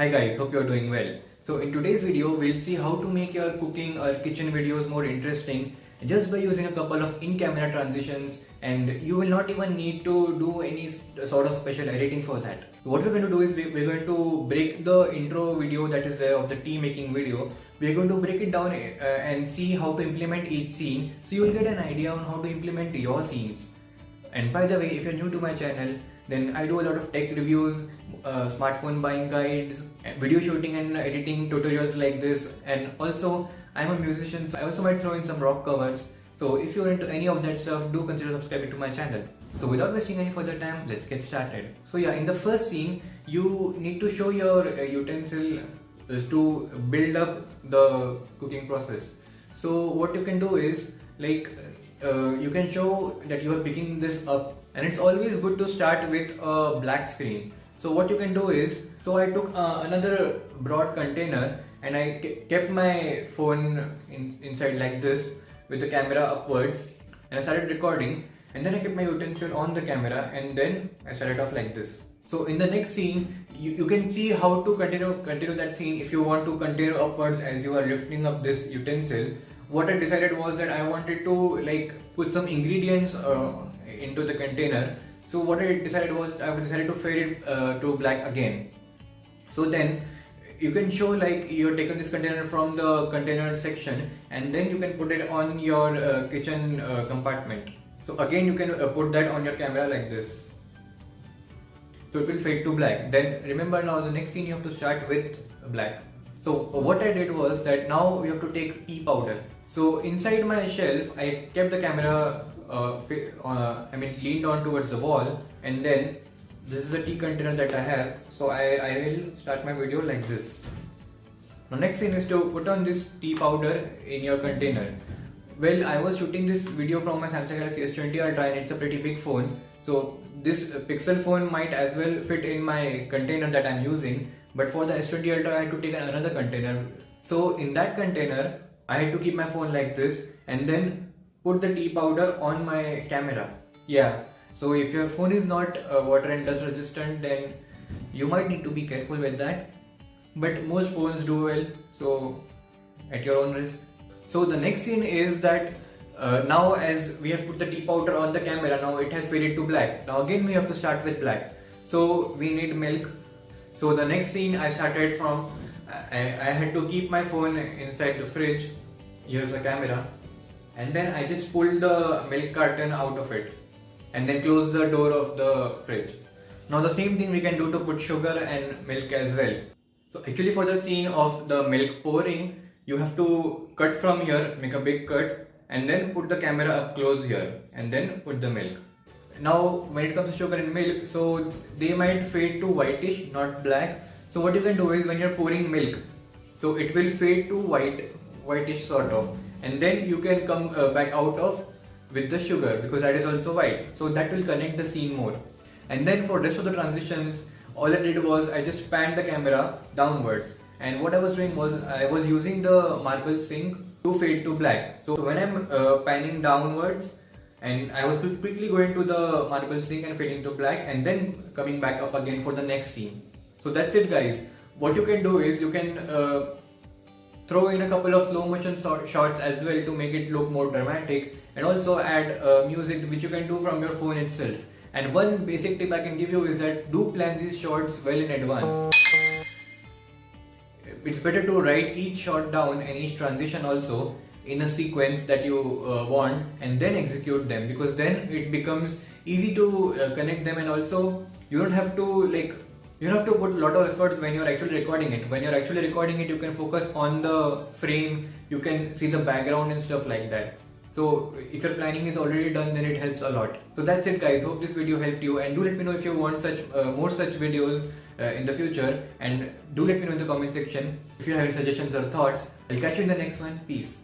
Hi guys, hope you're doing well. So in today's video, we'll see how to make your cooking or kitchen videos more interesting just by using a couple of in-camera transitions, and you will not even need to do any sort of special editing for that. So what we're going to do is we're going to break the intro video that is there of the tea making video. We're going to break it down and see how to implement each scene, so you will get an idea on how to implement your scenes. And by the way, if you're new to my channel, then I do a lot of tech reviews, smartphone buying guides, video shooting and editing tutorials like this, and also I'm a musician, so I also might throw in some rock covers. So if you're into any of that stuff, do consider subscribing to my channel. So without wasting any further time, let's get started. So yeah, in the first scene, you need to show your utensil to build up the cooking process. So what you can do is, you can show that you are picking this up, and it's always good to start with a black screen. So what you can do is, so I took another broad container and I kept my phone inside like this with the camera upwards, and I started recording, and then I kept my utensil on the camera, and then I started off like this. So in the next scene, you can see how to continue that scene if you want to continue upwards as you are lifting up this utensil. What I decided was that I wanted to put some ingredients into the container. So what I decided was I decided to fade it to black again. So then you can show you're taking this container from the container section, and then you can put it on your kitchen compartment. So again you can put that on your camera like this. So it will fade to black. Then remember, now the next scene you have to start with black. So what I did was that now we have to take tea powder. So inside my shelf, I kept the camera leaned on towards the wall, and then this is a tea container that I have. So I will start my video like this. Now next thing is to put on this tea powder in your container. Well, I was shooting this video from my Samsung Galaxy S20 Ultra, and it's a pretty big phone. So this Pixel phone might as well fit in my container that I'm using. But for the S20 Ultra, I had to take another container. So in that container, I had to keep my phone like this and then put the tea powder on my camera. Yeah, so if your phone is not water and dust resistant, then you might need to be careful with that. But most phones do well, so at your own risk. So the next scene is that now as we have put the tea powder on the camera, now it has faded to black. Now again we have to start with black. So we need milk. So the next scene I started from, I had to keep my phone inside the fridge. Here's the camera, and then I just pulled the milk carton out of it and then close the door of the fridge. Now the same thing we can do to put sugar and milk as well. So actually for the scene of the milk pouring, you have to cut from here, make a big cut, and then put the camera up close here and then put the milk. Now when it comes to sugar and milk, so they might fade to whitish, not black. So what you can do is, when you're pouring milk, so it will fade to whitish sort of, and then you can come back out of with the sugar, because that is also white. So that will connect the scene more. And then for rest of the transitions, all I did was I just panned the camera downwards, and what I was doing was I was using the marble sink to fade to black. So when I'm panning downwards, and I was quickly going to the marble sink and fading to black, and then coming back up again for the next scene. So that's it guys. What you can do is you can throw in a couple of slow motion shots as well to make it look more dramatic, and also add music, which you can do from your phone itself. And one basic tip I can give you is that do plan these shots well in advance. It's better to write each shot down and each transition also in a sequence that you want, and then execute them, because then it becomes easy to connect them, and also you don't have to put a lot of efforts when you're actually recording it. When you're actually recording it, you can focus on the frame, you can see the background and stuff like that. So if your planning is already done, then it helps a lot. So that's it guys, hope this video helped you, and do let me know if you want more such videos in the future, and do let me know in the comment section if you have any suggestions or thoughts. I'll catch you in the next one. Peace.